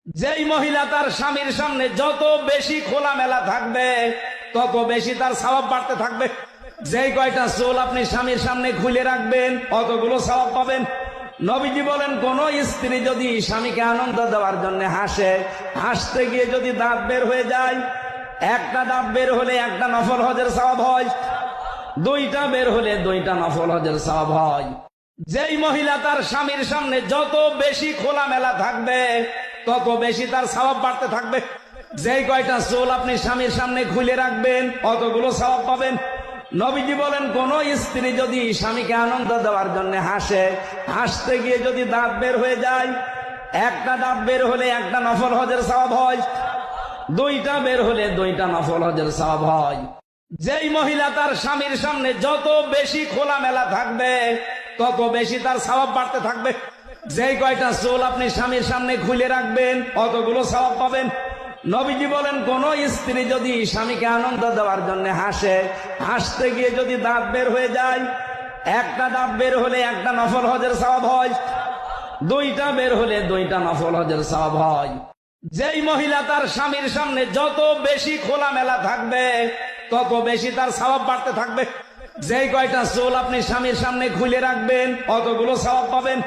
যেই মহিলা তার স্বামীর সামনে যত বেশি খোলামেলা থাকবে তত বেশি তার সওয়াব বাড়তে থাকবে। যেই কয়টা চুল আপনি স্বামীর সামনে খুলে রাখবেন অতগুলো সওয়াব পাবেন। নবীজি বলেন, কোন স্ত্রী যদি স্বামীকে আনন্দ দেওয়ার জন্য হাসে, হাসতে গিয়ে যদি দাঁত বের হয়ে যায়, একটা দাঁত বের হলে একটা নফল হজের সওয়াব হয়, দুইটা বের হলে দুইটা নফল হজের সওয়াব হয়। যেই মহিলা তার স্বামীর সামনে যত বেশি খোলামেলা থাকবে তত বেশি তার সওয়াব বাড়তে থাকবে। যেই কয়টা চুল আপনি স্বামীর সামনে খুলে রাখবেন অতগুলো সওয়াব পাবেন। নবীজি বলেন, কোন স্ত্রী যদি স্বামীকে আনন্দ দেওয়ার জন্য হাসে, হাসতে গিয়ে যদি দাঁত বের হয়ে যায়, একটা দাঁত বের হলে একটা নফল হজের সওয়াব হয়, দুইটা বের হলে দুইটা নফল হজের সওয়াব হয়। যেই মহিলা তার স্বামীর সামনে যত বেশি খোলামেলা থাকবে তত বেশি তার সওয়াব বাড়তে থাকবে। যেই কয়টা চুল আপনি স্বামীর সামনে খুলে রাখবেন অতগুলো সওয়াব পাবেন। নবীজি বলেন, কোন স্ত্রী যদি স্বামীকে আনন্দ দেওয়ার জন্য হাসে, হাসতে গিয়ে যদি দাঁত বের হয়ে যায়, একটা দাঁত বের হলে একটা নফল হজের সওয়াব হয়, দুইটা বের হলে দুইটা নফল হজের সওয়াব হয়। যেই মহিলা তার স্বামীর সামনে যত বেশি খোলামেলা থাকবে তত বেশি তার সওয়াব বাড়তে থাকবে। যেই কয়টা চুল আপনি স্বামীর সামনে খুলে রাখবেন অতগুলো সওয়াব পাবেন।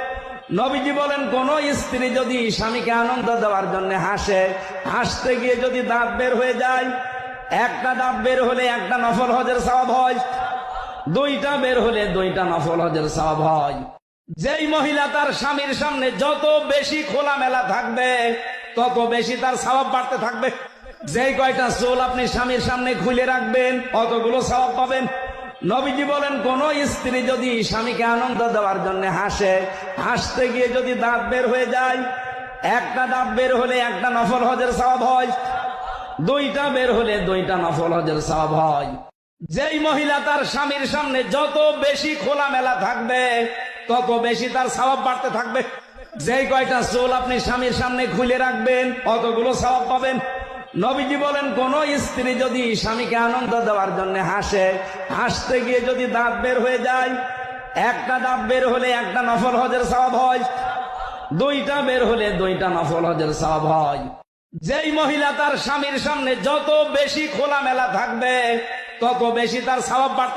নবীজি বলেন, কোন স্ত্রী যদি স্বামীকে আনন্দ দেওয়ার জন্য হাসে, হাসতে গিয়ে যদি দাঁত বের হয়ে যায়, একটা দাঁত বের হলে একটা নফল হজের সওয়াব হয়, দুইটা বের হলে দুইটা নফল হজের সওয়াব হয়। যেই মহিলা তার স্বামীর সামনে যত বেশি খোলামেলা থাকবে তত বেশি তার সওয়াব বাড়তে থাকবে। যেই কয়টা চুল আপনি স্বামীর সামনে খুলে রাখবেন অতগুলো সওয়াব পাবেন। নবীজি বলেন, কোন স্ত্রী যদি স্বামীকে আনন্দ দেওয়ার জন্য হাসে, হাসতে গিয়ে যদি দাঁত বের হয়ে যায়, একটা দাঁত বের হলে একটা নফল হজের সওয়াব হয়, দুইটা বের হলে দুইটা নফল হজের সওয়াব হয়। যেই মহিলা তার স্বামীর সামনে যত বেশি খোলামেলা থাকবে তত বেশি তার সওয়াব বাড়তে থাকবে। যেই কয়টা চুল আপনি স্বামীর সামনে খুলে রাখবেন অতগুলো সওয়াব পাবেন। নবীজি বলেন, কোন স্ত্রী যদি স্বামীকে আনন্দ দেওয়ার জন্য হাসে, হাসতে গিয়ে যদি দাঁত বের হয়ে যায়, একটা দাঁত বের হলে একটা নফল হজের সওয়াব হয়, দুইটা বের হলে দুইটা নফল হজের সওয়াব হয়। যেই মহিলা তার স্বামীর সামনে যত বেশি খোলামেলা থাকবে তত বেশি তার সওয়াব বাড়তে